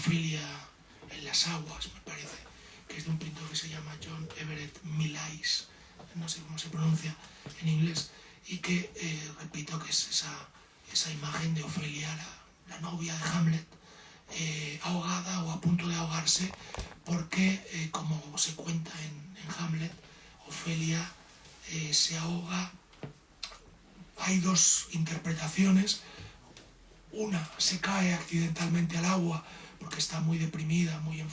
Ofelia en las aguas, me parece, que es de un pintor que se llama John Everett Millais, no sé cómo se pronuncia en inglés, y que, repito, que es esa imagen de Ofelia, la novia de Hamlet, ahogada o a punto de ahogarse, porque, como se cuenta en Hamlet, Ofelia se ahoga. Hay dos interpretaciones. Una, se cae accidentalmente al agua porque está muy deprimida, muy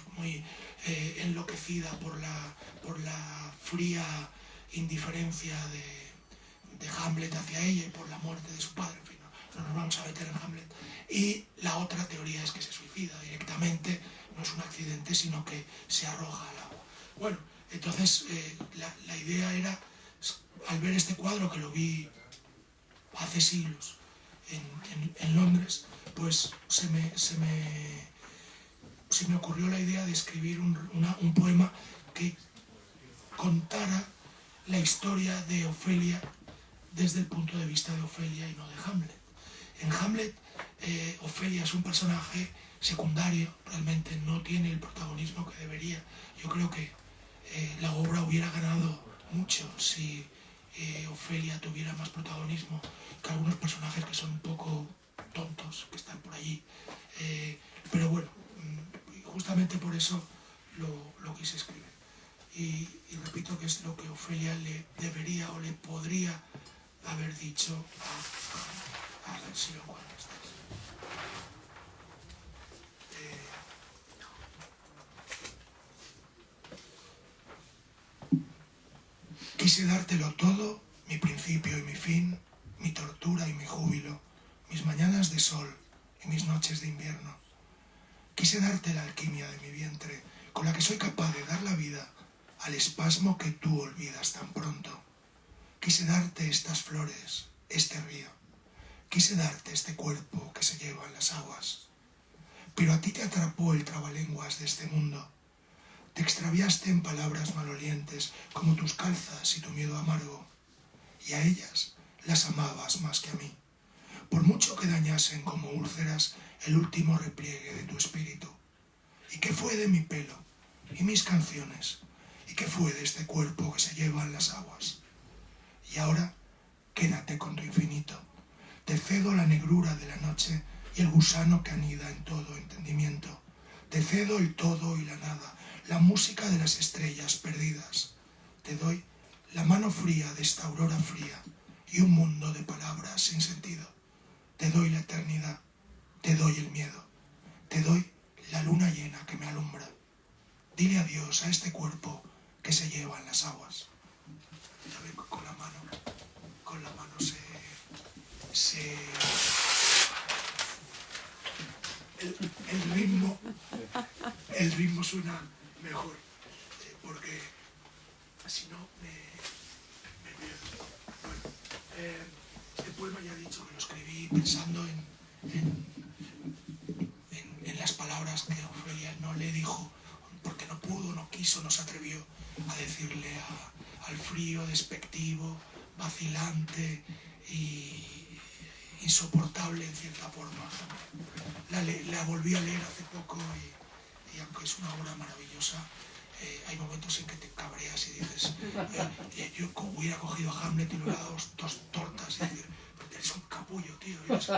enloquecida por la fría indiferencia de Hamlet hacia ella y por la muerte de su padre. En fin, no nos vamos a meter en Hamlet. Y la otra teoría es que se suicida directamente, no es un accidente, sino que se arroja al agua. Bueno, entonces la idea era, al ver este cuadro, que lo vi hace siglos en Londres, pues se me ocurrió la idea de escribir un poema que contara la historia de Ofelia desde el punto de vista de Ofelia y no de Hamlet. En Hamlet, Ofelia es un personaje secundario, realmente no tiene el protagonismo que debería. Yo creo que la obra hubiera ganado mucho si Ofelia tuviera más protagonismo que algunos personajes que son un poco tontos, que están por allí. Pero bueno, justamente por eso lo quise escribir. Y repito que es lo que Ofelia le debería o le podría haber dicho a ver si lo encuentras. Quise dártelo todo, mi principio y mi fin, mi tortura y mi júbilo, mis mañanas de sol y mis noches de invierno. Quise darte la alquimia de mi vientre, con la que soy capaz de dar la vida al espasmo que tú olvidas tan pronto. Quise darte estas flores, este río. Quise darte este cuerpo que se lleva en las aguas. Pero a ti te atrapó el trabalenguas de este mundo. Te extraviaste en palabras malolientes como tus calzas y tu miedo amargo. Y a ellas las amabas más que a mí, por mucho que dañasen como úlceras el último repliegue de tu espíritu. ¿Y qué fue de mi pelo y mis canciones? ¿Y qué fue de este cuerpo que se lleva en las aguas? Y ahora quédate con tu infinito. Te cedo la negrura de la noche y el gusano que anida en todo entendimiento. Te cedo el todo y la nada, la música de las estrellas perdidas. Te doy la mano fría de esta aurora fría y un mundo de palabras sin sentido. Te doy la eternidad, te doy el miedo, te doy la luna llena que me alumbra. Dile adiós a este cuerpo que se lleva en las aguas. Ya ven, con la mano el ritmo suena mejor, porque si no me pierdo. Bueno, este poema ya he dicho que lo escribí pensando en las palabras que Ofelia no le dijo, porque no pudo, no quiso, no se atrevió a decirle al frío, despectivo, vacilante y insoportable en cierta forma. La volví a leer hace poco y aunque es una obra maravillosa, hay momentos en que te cabreas y dices, yo hubiera cogido a Hamlet y le hubiera dado dos tortas y decir, pero eres un capullo, tío, eres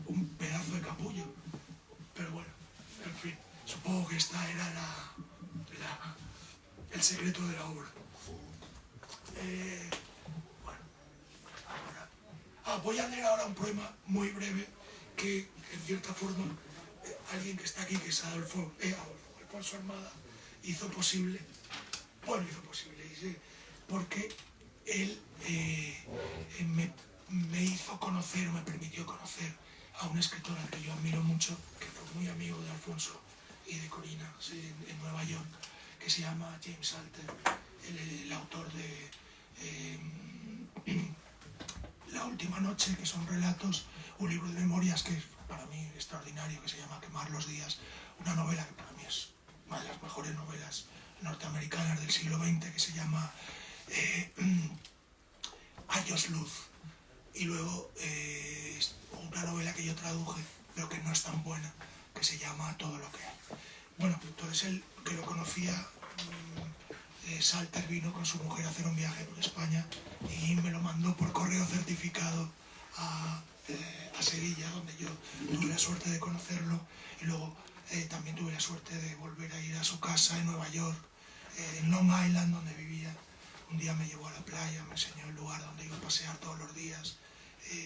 un pedazo de capullo. Pero bueno, en fin, supongo que esta era el secreto de la obra. Bueno, ahora... voy a leer ahora un poema muy breve que, en cierta forma, alguien que está aquí, que es Alfonso Armada, hizo posible, porque él me hizo conocer, me permitió conocer a un escritor al que yo admiro mucho, que fue muy amigo de Alfonso y de Corina en Nueva York, que se llama James Salter, el autor de La última noche, que son relatos, un libro de memorias que es para mí extraordinario, que se llama Quemar los días, una novela que para mí es una de las mejores novelas norteamericanas del siglo XX, que se llama Años Luz. Y luego una novela que yo traduje, pero que no es tan buena, que se llama Todo lo que hay. Bueno, entonces él, que lo conocía, Salter vino con su mujer a hacer un viaje por España y me lo mandó por correo certificado a Sevilla, donde yo tuve la suerte de conocerlo, y luego también tuve la suerte de volver a ir a su casa en Nueva York, en Long Island, donde vivía. Un día me llevó a la playa, me enseñó el lugar donde iba a pasear todos los días,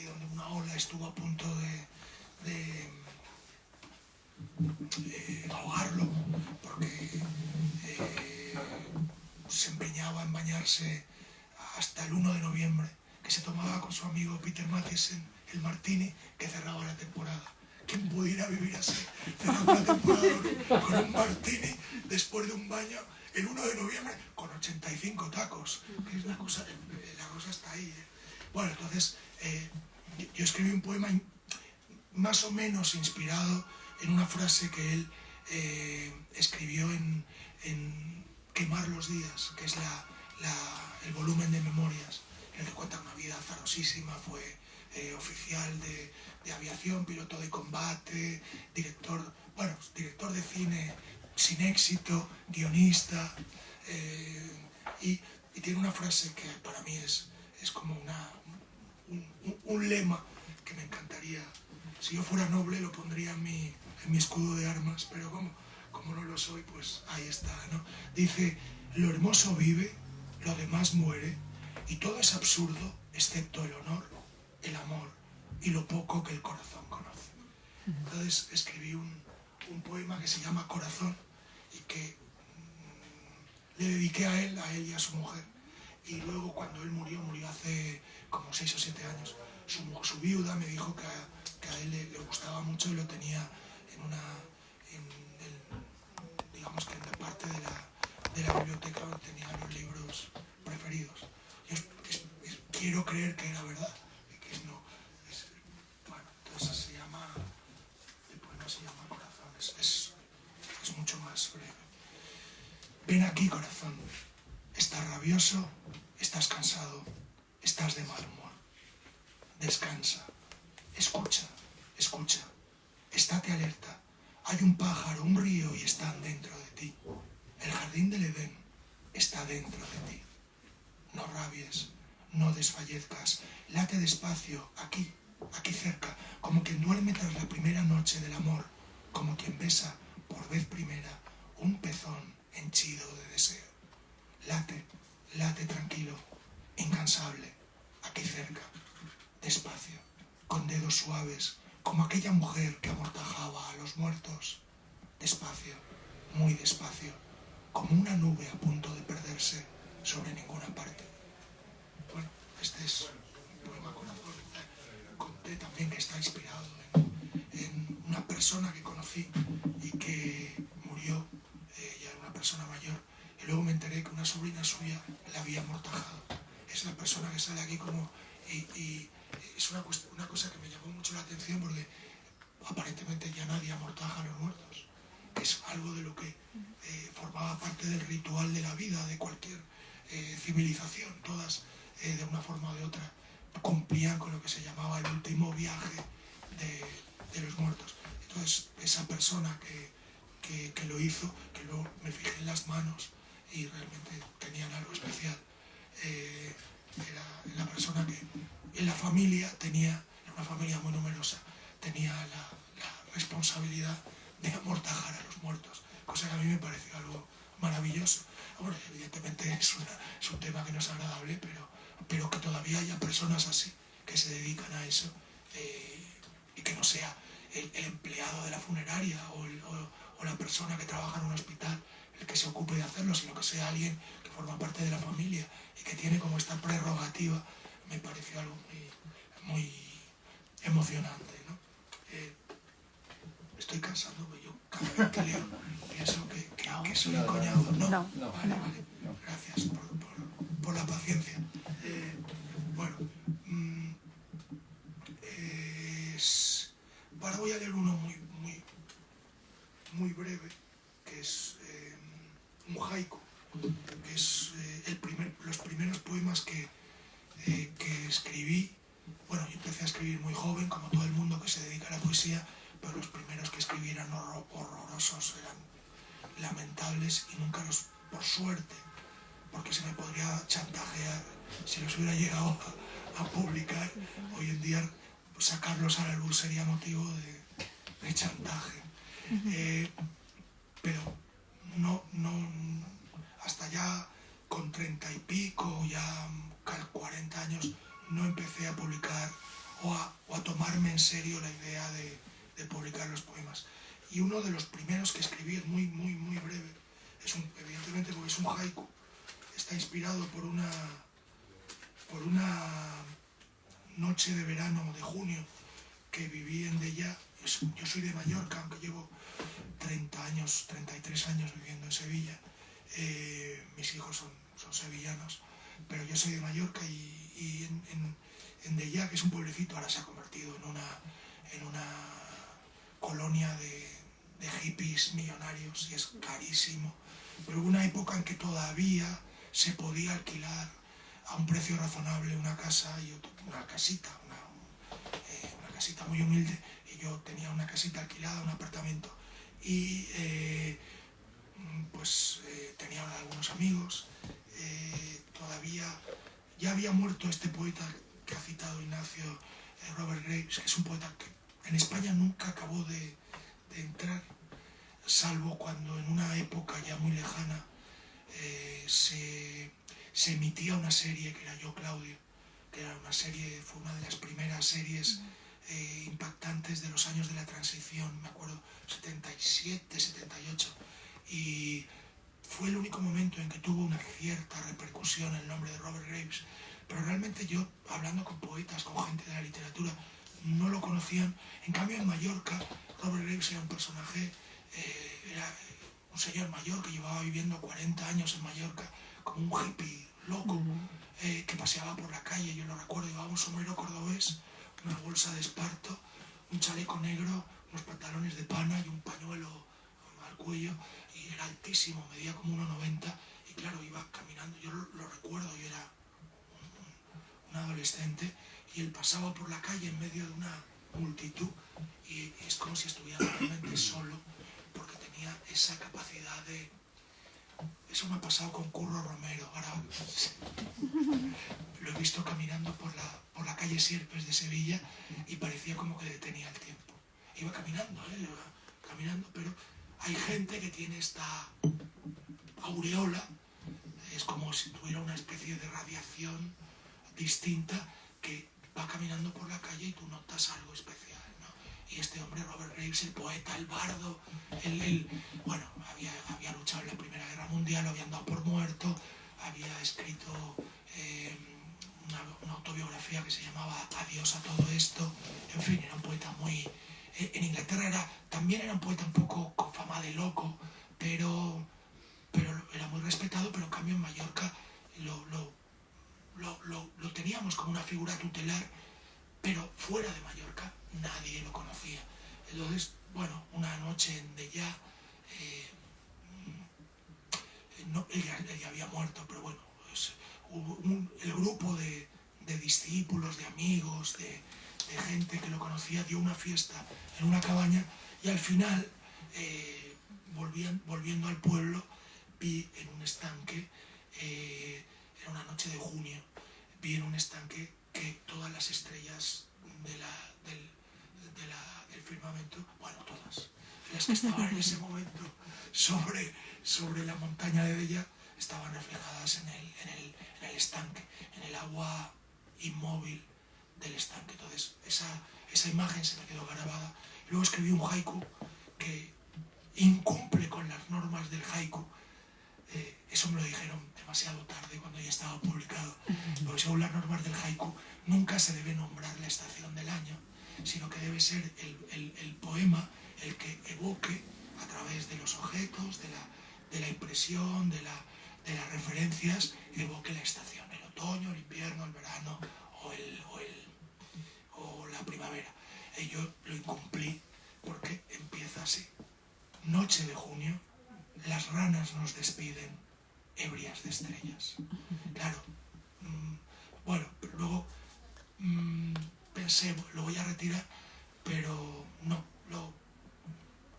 donde una ola estuvo a punto de ahogarlo, porque se empeñaba en bañarse hasta el 1 de noviembre, que se tomaba con su amigo Peter Mathieson el martini que cerraba la temporada. ¿Quién pudiera vivir así, cerrando la temporada con un martini después de un baño el 1 de noviembre con 85 tacos? Que es la cosa está ahí. Bueno, entonces yo escribí un poema más o menos inspirado en una frase que él escribió en Quemar los días, que es el volumen de memorias, en el que cuenta una vida azarosísima. Fue oficial de aviación, piloto de combate, director de cine sin éxito, guionista, y tiene una frase que para mí es como un lema que me encantaría. Si yo fuera noble lo pondría en mi escudo de armas, pero como no lo soy, pues ahí está, ¿no? Dice: lo hermoso vive, lo demás muere, y todo es absurdo excepto el honor, el amor y lo poco que el corazón conoce. Entonces escribí un poema que se llama Corazón y que le dediqué a él y a su mujer. Y luego, cuando él murió hace como 6 o 7 años, su viuda me dijo que a él le gustaba mucho y lo tenía digamos que en la parte de la biblioteca donde tenía los libros preferidos. Yo quiero creer que era verdad, que no. Bueno, entonces el poema se llama Corazón, es mucho más breve. Ven aquí, corazón. Estás rabioso, estás cansado, estás de mal humor. Descansa, escucha, estate alerta. Hay un pájaro, un río y están dentro de ti. El jardín del Edén está dentro de ti. No rabies, no desfallezcas, late despacio, aquí cerca, como quien duerme tras la primera noche del amor, como quien besa por vez primera un pezón henchido de deseo. Late tranquilo, incansable, aquí cerca, despacio, con dedos suaves, como aquella mujer que amortajaba a los muertos. Despacio, muy despacio, como una nube a punto de perderse sobre ninguna parte. Bueno, este es un poema Corazón. Conté también que está inspirado en una persona que conocí y que murió, ya era una persona mayor, y luego me enteré que una sobrina suya la había amortajado. Es la persona que sale aquí y es una cosa que me llamó mucho la atención, porque aparentemente ya nadie amortaja a los muertos. Es algo de lo que formaba parte del ritual de la vida de cualquier civilización. Todas, de una forma o de otra, cumplían con lo que se llamaba el último viaje de los muertos. Entonces, esa persona que lo hizo, que luego me fijé en las manos y realmente tenían algo especial, era la persona que en la familia tenía, en una familia muy numerosa, tenía la responsabilidad de amortajar a los muertos, cosa que a mí me pareció algo maravilloso. Bueno, evidentemente es un tema que no es agradable, pero que todavía haya personas así que se dedican a eso, y que no sea el empleado de la funeraria o la persona que trabaja en un hospital el que se ocupe de hacerlo, sino que sea alguien que forma parte de la familia y que tiene como esta prerrogativa. Me pareció algo muy emocionante, ¿no? Estoy cansado, porque yo cada vez que leo pienso que soy encoñado. No. Vale. Gracias por la paciencia. Bueno, ahora voy a leer uno muy breve, que es un haiku, que es los primeros poemas que escribí. Bueno, yo empecé a escribir muy joven, como todo el mundo que se dedica a la poesía, pero los primeros que escribí eran horrorosos, eran lamentables y nunca los, por suerte, porque se me podría chantajear si los hubiera llegado a publicar. Hoy en día sacarlos a la luz sería motivo de chantaje. Pero no, hasta ya con 30 y pico, ya 40 años, no empecé a publicar o a tomarme en serio la idea de publicar los poemas. Y uno de los primeros que escribí es muy breve, evidentemente porque es un haiku, está inspirado por una noche de verano de junio que viví en Deià. Yo soy de Mallorca, aunque llevo 33 años viviendo en Sevilla. Mis hijos son sevillanos, pero yo soy de Mallorca y en Deià, que es un pueblecito, ahora se ha convertido en una colonia de hippies millonarios y es carísimo. Pero hubo una época en que todavía se podía alquilar a un precio razonable una casa y una casita muy humilde, y yo tenía una casita alquilada, un apartamento, y tenía algunos amigos. Todavía ya había muerto este poeta que ha citado Ignacio, Robert Graves, que es un poeta que en España nunca acabó de entrar, salvo cuando en una época ya muy lejana se emitía una serie que era Yo Claudio, que era fue una de las primeras series impactantes de los años de la transición, me acuerdo, 77, 78, y fue el único momento en que tuvo una cierta repercusión el nombre de Robert Graves, pero realmente yo, hablando con poetas, con gente de la literatura, no lo conocían. En cambio, en Mallorca, Robert Graves era un personaje, era un señor mayor que llevaba viviendo 40 años en Mallorca, como un hippie loco, que paseaba por la calle, yo lo recuerdo, llevaba un sombrero cordobés, una bolsa de esparto, un chaleco negro, unos pantalones de pana y un pañuelo al cuello, y era altísimo, medía como 1,90, y claro, iba caminando, yo lo recuerdo, yo era un adolescente, y él pasaba por la calle en medio de una multitud, y es como si estuviera realmente solo, porque tenía esa capacidad de... Eso me ha pasado con Curro Romero, ahora lo he visto caminando por la calle Sierpes de Sevilla y parecía como que detenía el tiempo. Iba caminando, pero hay gente que tiene esta aureola, es como si tuviera una especie de radiación distinta, que va caminando por la calle y tú notas algo especial, ¿no? Y este hombre, Robert Graves, el poeta, el bardo, bueno, había luchado en la Primera Guerra Mundial, lo habían dado por muerto, había escrito una autobiografía que se llamaba Adiós a todo esto, en fin, era un poeta muy... En Inglaterra también era un poeta un poco con fama de loco, pero era muy respetado, pero en cambio en Mallorca lo teníamos como una figura tutelar, pero fuera de Mallorca nadie lo conocía. Entonces, bueno, una noche en Deià, él ya había muerto, pero bueno, pues, hubo el grupo de discípulos, de amigos, de gente que lo conocía, dio una fiesta en una cabaña, y al final, volviendo al pueblo, vi en un estanque, era una noche de junio, vi en un estanque que todas las estrellas del firmamento, bueno, todas las que estaban en ese momento sobre la montaña de Deià, estaban reflejadas en el estanque, en el agua inmóvil del estanque. Entonces esa imagen se me quedó grabada. Luego escribí un haiku que incumple con las normas del haiku. Eso me lo dijeron demasiado tarde, cuando ya estaba publicado, porque según las normas del haiku nunca se debe nombrar la estación del año, sino que debe ser el poema el que evoque, a través de los objetos, de la impresión, de las referencias, evoque la estación, el otoño, el invierno, el verano o la primavera. Y yo lo incumplí porque empieza así: noche de junio, las ranas nos despiden, ebrias de estrellas. Claro, bueno, luego pensé, lo voy a retirar, pero no,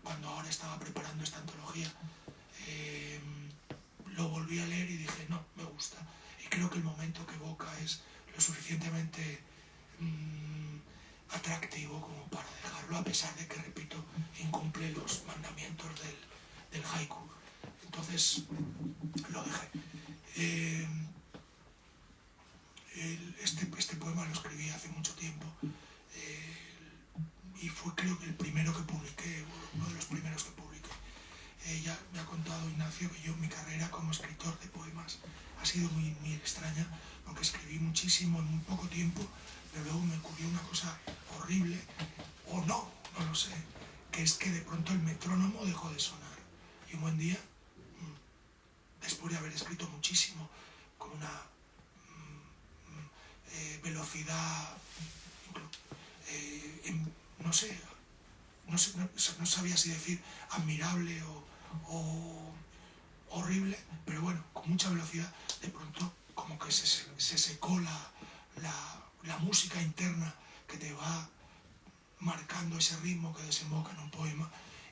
cuando ahora estaba preparando esta antología, lo volví a leer y dije, no, me gusta. Y creo que el momento que evoca es lo suficientemente atractivo como para dejarlo, a pesar de que, repito, incumple los mandamientos del haiku. Entonces lo dejé. Este poema lo escribí hace mucho tiempo y fue, creo que, el primero que publiqué, uno de los primeros que publiqué. Ya me ha contado Ignacio que mi carrera como escritor de poemas ha sido muy, muy extraña, porque escribí muchísimo en muy poco tiempo, pero luego me ocurrió una cosa horrible, o no lo sé, que es que de pronto el metrónomo dejó de sonar. Y un buen día, después de haber escrito muchísimo, con una velocidad, no sabía si decir admirable o horrible, pero bueno, con mucha velocidad, de pronto como que se secó la música interna que te va marcando ese ritmo que desemboca en un poema,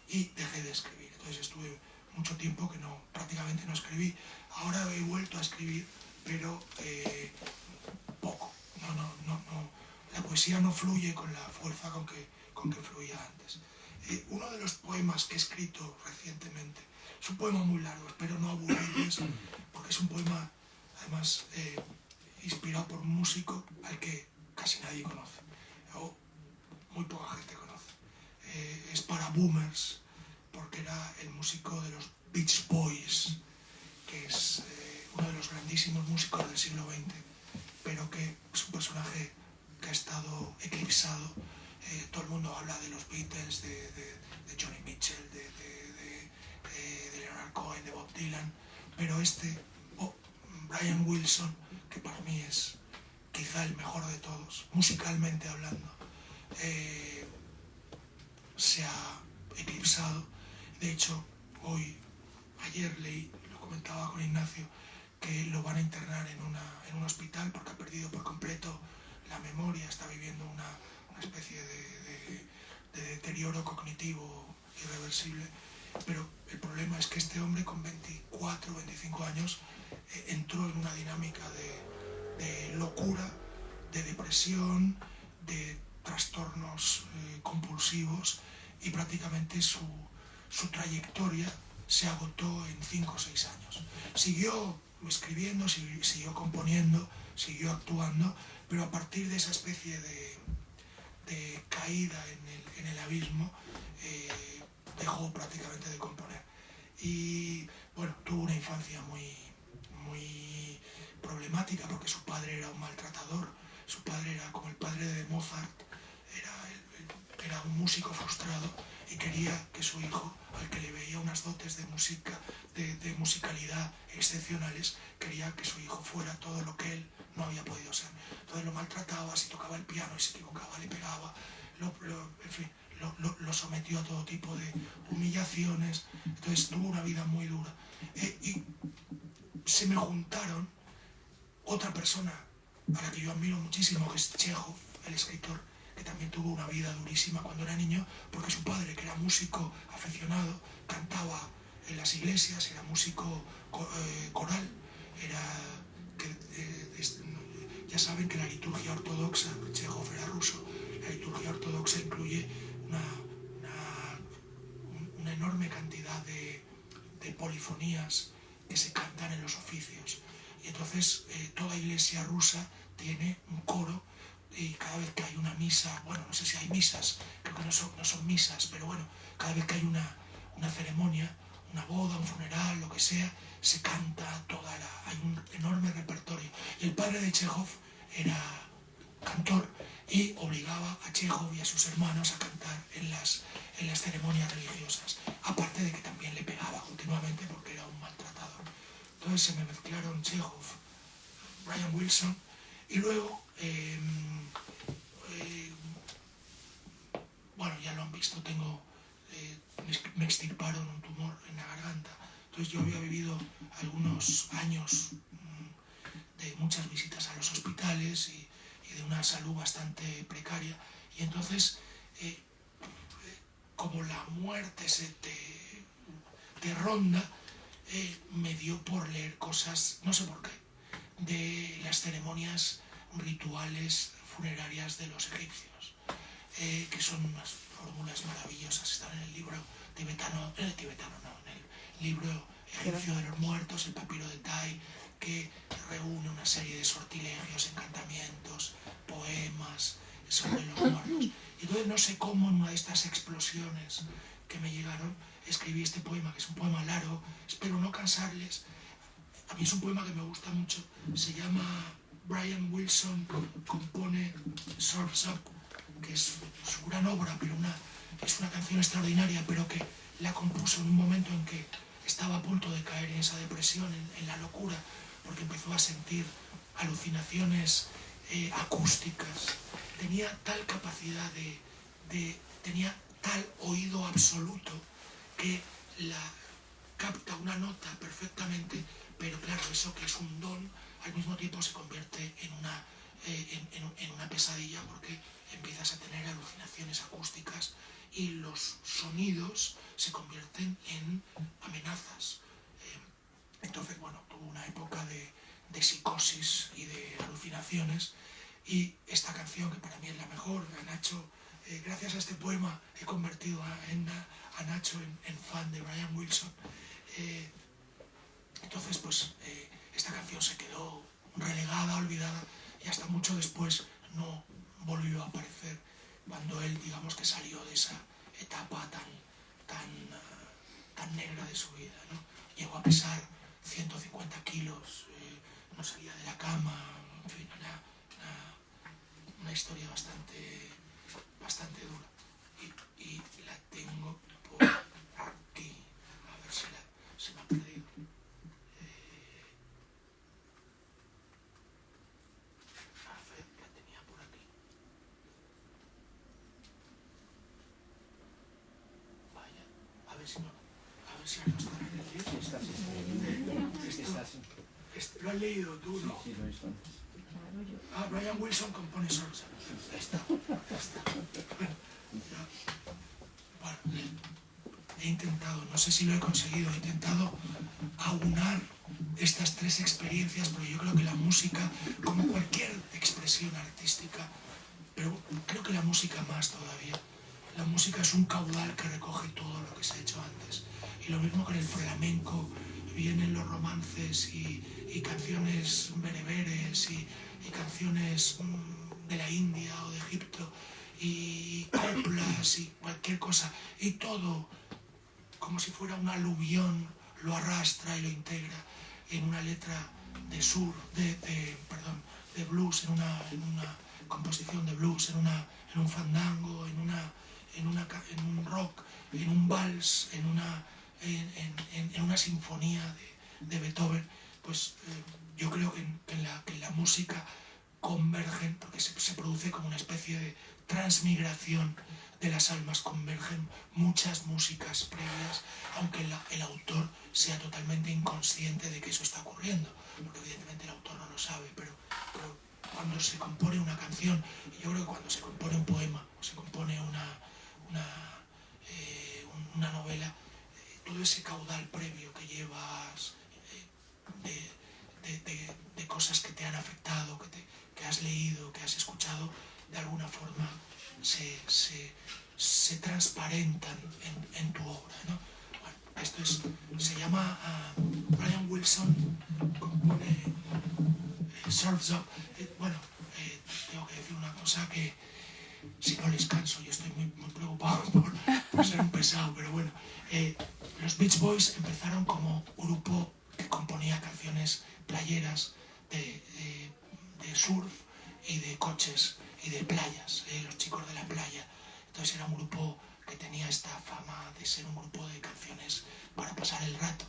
y dejé de escribir. Entonces estuve mucho tiempo que prácticamente no escribí. Ahora he vuelto a escribir, pero poco. La poesía no fluye con la fuerza con que fluía antes. Uno de los poemas que he escrito recientemente es un poema muy largo, espero no aburrirles, porque es un poema, además, inspirado por un músico al que casi nadie conoce, o muy poca gente conoce. Es para boomers, porque era el músico de los Beach Boys, que es uno de los grandísimos músicos del siglo XX, pero que es un personaje que ha estado eclipsado. Todo el mundo habla de los Beatles, de Johnny Mitchell, de Leonard Cohen, de Bob Dylan, pero Brian Wilson, que para mí es quizá el mejor de todos, musicalmente hablando, se ha eclipsado. De hecho, ayer leí, lo comentaba con Ignacio, que lo van a internar en un hospital porque ha perdido por completo la memoria, está viviendo una especie de deterioro cognitivo irreversible. Pero el problema es que este hombre con 24 o 25 años entró en una dinámica de locura, de depresión, de trastornos compulsivos, y prácticamente su trayectoria se agotó en 5 o 6 años. Siguió escribiendo, siguió componiendo, siguió actuando, pero a partir de esa especie de caída en el abismo, dejó prácticamente de componer. Y bueno, tuvo una infancia muy, muy problemática, porque su padre era un maltratador. Su padre era como el padre de Mozart, era un músico frustrado y quería que su hijo, al que le veía unas dotes de música, de musicalidad excepcionales, quería que su hijo fuera todo lo que él no había podido ser. Entonces lo maltrataba, si tocaba el piano y se equivocaba le pegaba, en fin, lo sometió a todo tipo de humillaciones. Entonces tuvo una vida muy dura. Y se me juntaron otra persona a la que yo admiro muchísimo, que es Chekhov, el escritor, que también tuvo una vida durísima cuando era niño, porque su padre, que era músico aficionado, cantaba en las iglesias, era músico coral, ya saben que la liturgia ortodoxa, Chekhov era ruso, la liturgia ortodoxa incluye una enorme cantidad de polifonías que se cantan en los oficios. Y entonces toda iglesia rusa tiene un coro, y cada vez que hay una misa, bueno, no sé si hay misas, creo que no son misas, pero bueno, cada vez que hay una ceremonia, una boda, un funeral, lo que sea, se canta hay un enorme repertorio. Y el padre de Chekhov era cantor y obligaba a Chekhov y a sus hermanos a cantar en las ceremonias religiosas, aparte de que también le pegaba continuamente porque era un maltratador. Entonces se me mezclaron Chekhov, Brian Wilson, y luego bueno, ya lo han visto, me extirparon un tumor en la garganta. Entonces yo había vivido algunos años de muchas visitas a los hospitales y de una salud bastante precaria. Y entonces, como la muerte te ronda, me dio por leer cosas, no sé por qué, de las ceremonias rituales funerarias de los egipcios, que son unas fórmulas maravillosas. Están en el libro tibetano, en el libro egipcio de los muertos, el papiro de Tai, que reúne una serie de sortilegios, encantamientos, poemas sobre los muertos. Y entonces no sé cómo en una de estas explosiones que me llegaron escribí este poema, que es un poema largo, espero no cansarles. A mí es un poema que me gusta mucho, se llama Brian Wilson compone Surf's Up, que es su gran obra, pero es una canción extraordinaria, pero que la compuso en un momento en que estaba a punto de caer en esa depresión, en la locura, porque empezó a sentir alucinaciones acústicas. Tenía tal capacidad tenía tal oído absoluto que la capta una nota perfectamente, pero claro, eso que es un don, al mismo tiempo se convierte en una pesadilla, porque empiezas a tener alucinaciones acústicas y los sonidos se convierten en amenazas. Entonces, bueno, tuvo una época de psicosis y de alucinaciones, y esta canción, que para mí es la mejor, a Nacho, gracias a este poema he convertido a Nacho en fan de Brian Wilson. Entonces, pues, esta canción se quedó relegada, olvidada, y hasta mucho después no volvió a aparecer, cuando él, digamos, que salió de esa etapa tan negra de su vida, ¿no? Llegó a pesar 150 kilos, no salía de la cama, en fin, una historia bastante dura. Y la tengo por aquí, a ver si se me ha perdido. A ver, la tenía por aquí. Vaya, a ver si ahora no está en el libro. Lo has leído tú, ¿no? Sí, lo he visto antes. Brian Wilson compone solos. Ahí está. Bueno, he intentado, no sé si lo he conseguido, he intentado aunar estas tres experiencias, porque yo creo que la música, como cualquier expresión artística, pero creo que la música más todavía, la música es un caudal que recoge todo lo que se ha hecho antes. Y lo mismo con el flamenco, vienen los romances y canciones bereberes y canciones de la India o de Egipto y coplas y cualquier cosa, y todo como si fuera un aluvión lo arrastra y lo integra en una letra de de blues, en una composición de blues, en un fandango, en un rock, en un vals, en una sinfonía de Beethoven. Pues yo creo que en la música convergen, porque se produce como una especie de transmigración de las almas, convergen muchas músicas previas, aunque el autor sea totalmente inconsciente de que eso está ocurriendo, porque evidentemente el autor no lo sabe, pero cuando se compone una canción, yo creo que cuando se compone un poema, o se compone una novela, todo ese caudal previo que llevas de cosas que te han afectado, que has leído, que has escuchado, de alguna forma se transparentan en tu obra, ¿no? Bueno, esto se llama Brian Wilson compone Surf's Up. Tengo que decir una cosa, que si no les canso, yo estoy muy preocupado por ser un pesado, pero bueno, los Beach Boys empezaron como grupo que componía canciones playeras de surf y de coches y de playas, los chicos de la playa. Entonces era un grupo que tenía esta fama de ser un grupo de canciones para pasar el rato.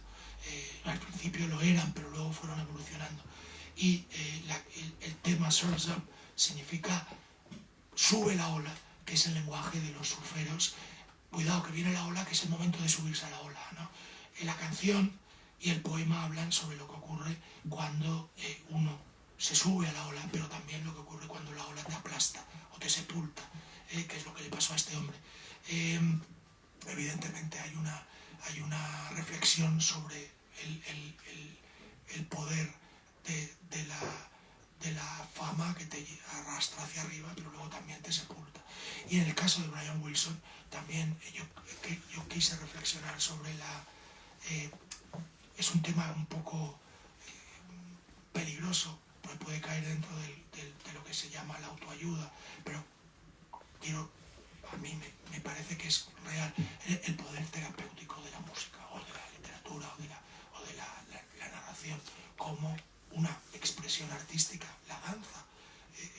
Al principio lo eran, pero luego fueron evolucionando. Y el tema Surf's Up significa sube la ola, que es el lenguaje de los surferos. Cuidado, que viene la ola, que es el momento de subirse a la ola, ¿no? La canción y el poema hablan sobre lo que ocurre cuando uno se sube a la ola, pero también lo que ocurre cuando la ola te aplasta o te sepulta, que es lo que le pasó a este hombre. evidentemente hay una reflexión sobre el poder de la fama que te arrastra hacia arriba, pero luego también te sepulta. Y en el caso de Brian Wilson, también yo quise reflexionar sobre es un tema un poco peligroso, porque puede caer dentro de lo que se llama la autoayuda, pero a mí me parece que es real el poder terapéutico de la música, o de la literatura, o de la narración, como una expresión artística, la danza,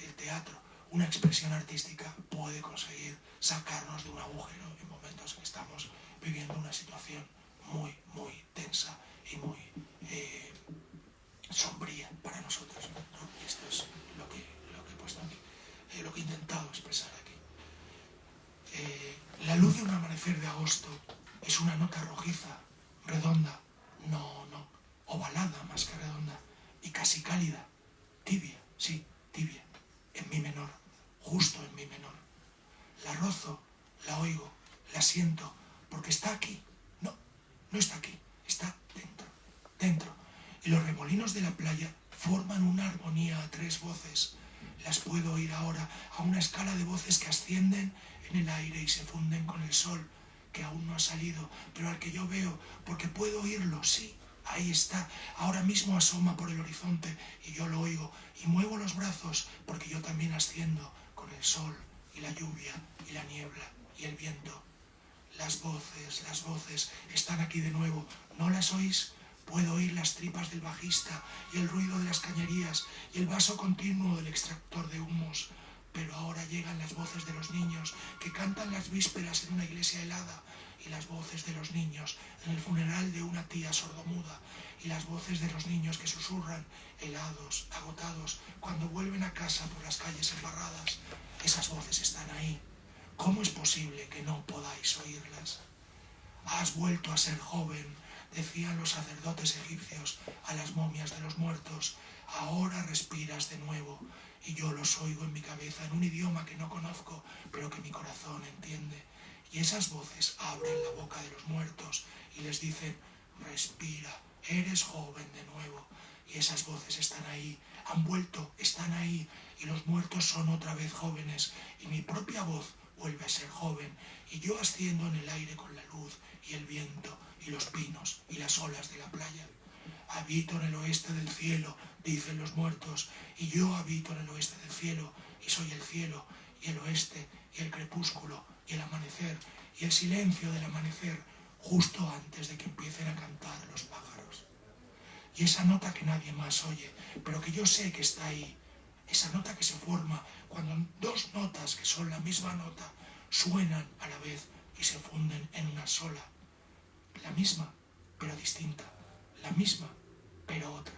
el teatro, una expresión artística puede conseguir sacarnos de un agujero en momentos que estamos viviendo una situación muy, muy tensa y muy sombría para nosotros, ¿no? Y esto es lo que he puesto aquí, lo que he intentado expresar aquí. La luz de un amanecer de agosto es una nota rojiza, redonda, no, ovalada más que redonda, y casi cálida, tibia, sí, tibia, en mi menor, justo en mi menor. La rozo, la oigo, la siento, porque está aquí. No está aquí, está dentro. Y los remolinos de la playa forman una armonía a 3 voces. Las puedo oír ahora a una escala de voces que ascienden en el aire y se funden con el sol, que aún no ha salido, pero al que yo veo, porque puedo oírlo, sí, ahí está, ahora mismo asoma por el horizonte y yo lo oigo, y muevo los brazos, porque yo también asciendo con el sol y la lluvia y la niebla y el viento. Las voces están aquí de nuevo, ¿no las oís? Puedo oír las tripas del bajista y el ruido de las cañerías y el vaso continuo del extractor de humos. Pero ahora llegan las voces de los niños que cantan las vísperas en una iglesia helada, y las voces de los niños en el funeral de una tía sordomuda, y las voces de los niños que susurran, helados, agotados, cuando vuelven a casa por las calles embarradas. Esas voces están ahí. ¿Cómo es posible que no podáis oírlas? Has vuelto a ser joven, decían los sacerdotes egipcios a las momias de los muertos. Ahora respiras de nuevo, y yo los oigo en mi cabeza en un idioma que no conozco, pero que mi corazón entiende. Y esas voces abren la boca de los muertos y les dicen: respira, eres joven de nuevo. Y esas voces están ahí, han vuelto, están ahí, y los muertos son otra vez jóvenes, y mi propia voz vuelve a ser joven, y yo asciendo en el aire con la luz y el viento y los pinos y las olas de la playa. Habito en el oeste del cielo, dicen los muertos, y yo habito en el oeste del cielo, y soy el cielo, y el oeste, y el crepúsculo, y el amanecer, y el silencio del amanecer, justo antes de que empiecen a cantar los pájaros. Y esa nota que nadie más oye, pero que yo sé que está ahí, esa nota que se forma cuando 2 notas que son la misma nota suenan a la vez y se funden en una sola. La misma, pero distinta. La misma, pero otra.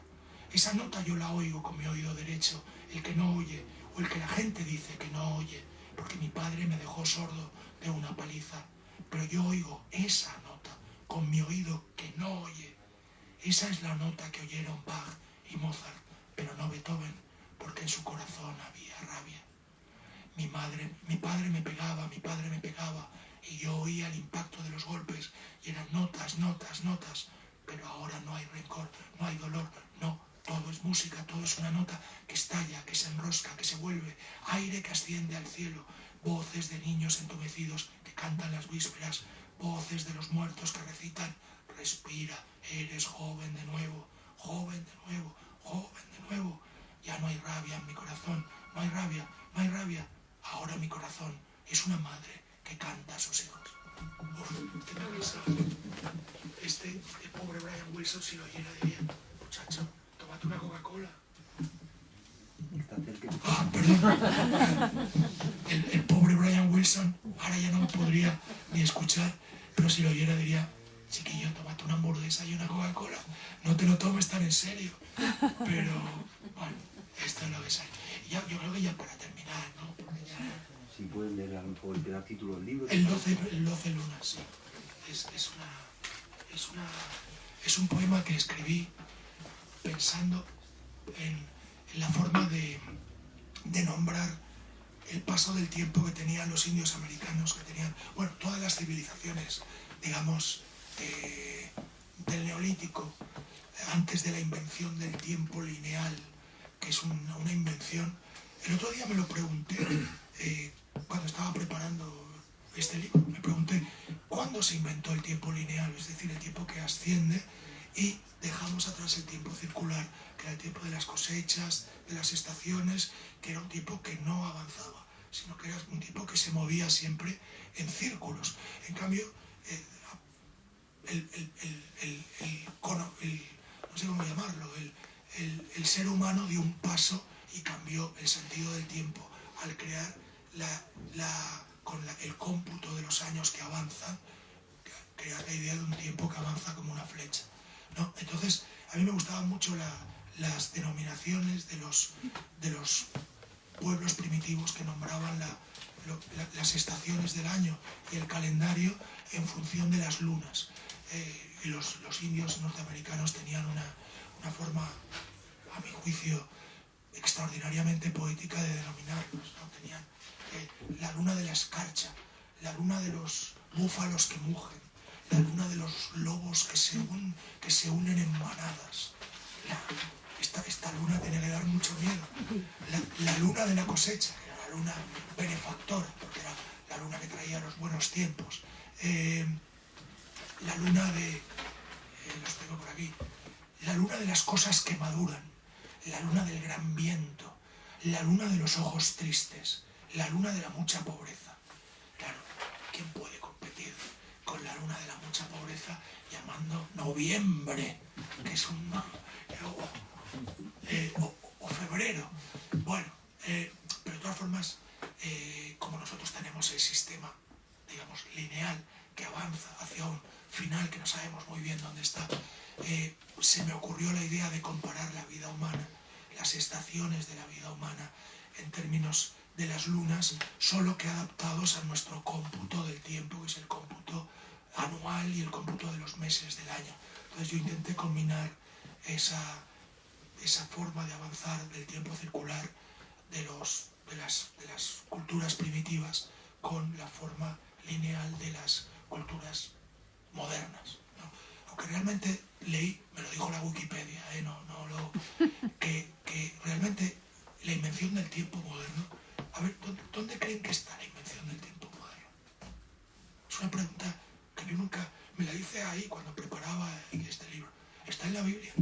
Esa nota yo la oigo con mi oído derecho, el que no oye, o el que la gente dice que no oye, porque mi padre me dejó sordo de una paliza. Pero yo oigo esa nota con mi oído que no oye. Esa es la nota que oyeron Bach y Mozart, pero no Beethoven, porque en su corazón había rabia. Mi padre me pegaba, y yo oía el impacto de los golpes, y eran notas, pero ahora no hay rencor, no hay dolor, no, todo es música, todo es una nota que estalla, que se enrosca, que se vuelve, aire que asciende al cielo, voces de niños entumecidos que cantan las vísperas, voces de los muertos que recitan: respira, eres joven de nuevo, joven de nuevo, joven de nuevo. Ya no hay rabia en mi corazón, no hay rabia. Ahora mi corazón es una madre que canta a sus hijos. Uf, qué cabeza. El pobre Brian Wilson, si lo oyera, diría: muchacho, tómate una Coca-Cola. Perdón. El pobre Brian Wilson ahora ya no me podría ni escuchar, pero si lo oyera diría: chiquillo, tómate una hamburguesa y una Coca-Cola. No te lo tomes tan en serio. Pero, bueno, esto es lo que sale. Yo creo que ya para terminar, ¿no? Porque ya... Si pueden leer a lo mejor el título del libro. El 12 lunas, sí. Es un poema que escribí pensando en la forma de nombrar el paso del tiempo que tenían los indios americanos, que tenían, bueno, todas las civilizaciones, digamos, del Neolítico, antes de la invención del tiempo lineal, que es una invención. El otro día me lo pregunté, cuando estaba preparando este libro, me pregunté, ¿cuándo se inventó el tiempo lineal? Es decir, el tiempo que asciende, y dejamos atrás el tiempo circular, que era el tiempo de las cosechas, de las estaciones, que era un tiempo que no avanzaba, sino que era un tiempo que se movía siempre en círculos. En cambio, no sé cómo llamarlo, el ser humano dio un paso y cambió el sentido del tiempo al crear con el cómputo de los años que avanzan, crear la idea de un tiempo que avanza como una flecha, ¿no? Entonces, a mí me gustaban mucho las denominaciones de los pueblos primitivos que nombraban las estaciones del año y el calendario en función de las lunas. Y los indios norteamericanos tenían una forma, a mi juicio, extraordinariamente poética de denominarlos, ¿no? Tenían la luna de la escarcha, la luna de los búfalos que mugen, la luna de los lobos que se unen en manadas. Esta luna tenía que dar mucho miedo. La luna de la cosecha, que era la luna benefactora, porque era la luna que traía los buenos tiempos. La luna de... los tengo por aquí. La luna de las cosas que maduran, la luna del gran viento, la luna de los ojos tristes, la luna de la mucha pobreza. Claro, ¿quién puede competir con la luna de la mucha pobreza llamando noviembre, que es un... o febrero? Bueno, pero de todas formas, como nosotros tenemos el sistema, digamos, lineal, que avanza hacia un final que no sabemos muy bien dónde está, se me ocurrió la idea de comparar la vida humana, las estaciones de la vida humana, en términos de las lunas, solo que adaptados a nuestro cómputo del tiempo, que es el cómputo anual y el cómputo de los meses del año. Entonces yo intenté combinar esa forma de avanzar del tiempo circular de las culturas primitivas con la forma lineal de las culturas modernas, ¿no? Aunque realmente leí, me lo dijo la Wikipedia, que realmente la invención del tiempo moderno, a ver, ¿dónde creen que está la invención del tiempo moderno? Es una pregunta que yo nunca me la hice ahí cuando preparaba este libro. Está en la Biblia.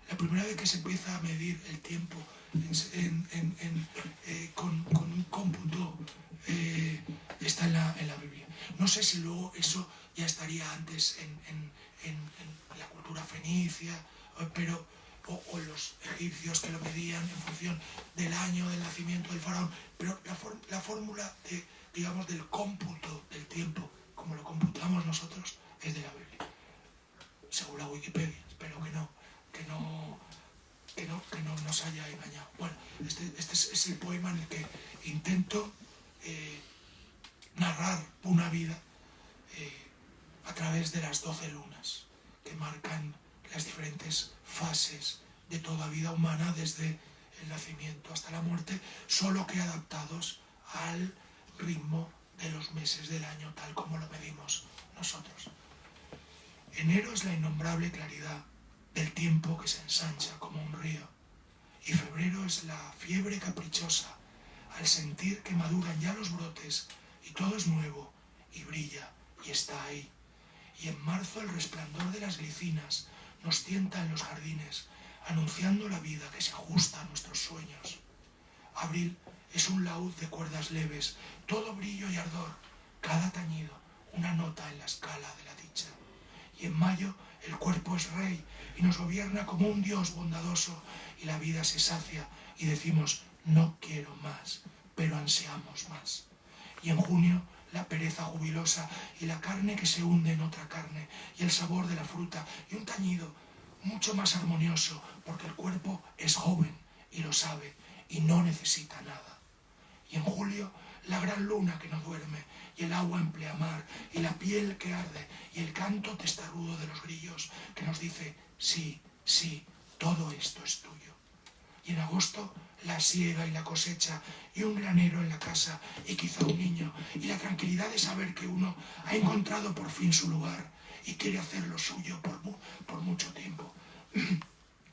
La primera vez que se empieza a medir el tiempo con un cómputo está en la Biblia. No sé si luego eso ya estaría antes en la cultura fenicia, pero o los egipcios que lo medían en función del año del nacimiento del faraón, pero la fórmula digamos, del cómputo del tiempo, como lo computamos nosotros, es de la Biblia, según la Wikipedia. Espero que no nos haya engañado. Bueno, este es el poema en el que intento narrar una vida a través de las 12 lunas que marcan las diferentes fases de toda vida humana, desde el nacimiento hasta la muerte, solo que adaptados al ritmo de los meses del año, tal como lo medimos nosotros. Enero es la innombrable claridad del tiempo que se ensancha como un río, y febrero es la fiebre caprichosa al sentir que maduran ya los brotes y todo es nuevo y brilla y está ahí. Y en marzo el resplandor de las glicinas nos tienta en los jardines, anunciando la vida que se ajusta a nuestros sueños. Abril es un laúd de cuerdas leves, todo brillo y ardor, cada tañido una nota en la escala de la dicha. Y en mayo el cuerpo es rey y nos gobierna como un Dios bondadoso, y la vida se sacia y decimos no quiero más, pero ansiamos más. Y en junio la pereza jubilosa y la carne que se hunde en otra carne, y el sabor de la fruta y un tañido mucho más armonioso, porque el cuerpo es joven y lo sabe y no necesita nada. Y en julio la gran luna que no duerme, y el agua en pleamar, y la piel que arde, y el canto testarudo de los grillos que nos dice sí, sí, todo esto es tuyo. Y en agosto la siega y la cosecha y un granero en la casa y quizá un niño y la tranquilidad de saber que uno ha encontrado por fin su lugar y quiere hacer lo suyo por mucho tiempo.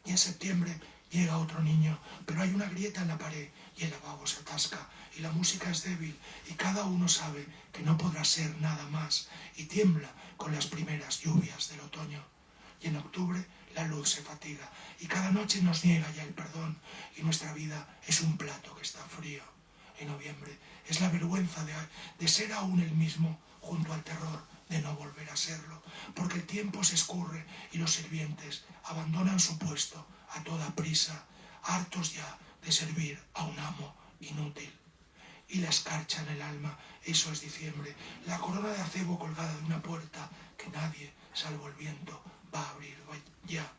Y en septiembre llega otro niño, pero hay una grieta en la pared y el lavabo se atasca y la música es débil y cada uno sabe que no podrá ser nada más y tiembla con las primeras lluvias del otoño. Y en octubre la luz se fatiga y cada noche nos niega ya el perdón y nuestra vida es un plato que está frío. En noviembre es la vergüenza de ser aún el mismo junto al terror de no volver a serlo, porque el tiempo se escurre y los sirvientes abandonan su puesto a toda prisa, hartos ya de servir a un amo inútil. Y la escarcha en el alma, eso es diciembre, la corona de acebo colgada de una puerta que nadie, salvo el viento, va a abrir ya.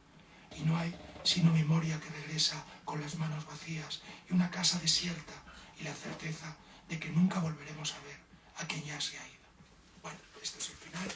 Y no hay sino memoria que regresa con las manos vacías y una casa desierta y la certeza de que nunca volveremos a ver a quien ya se ha ido. Bueno, esto es el final.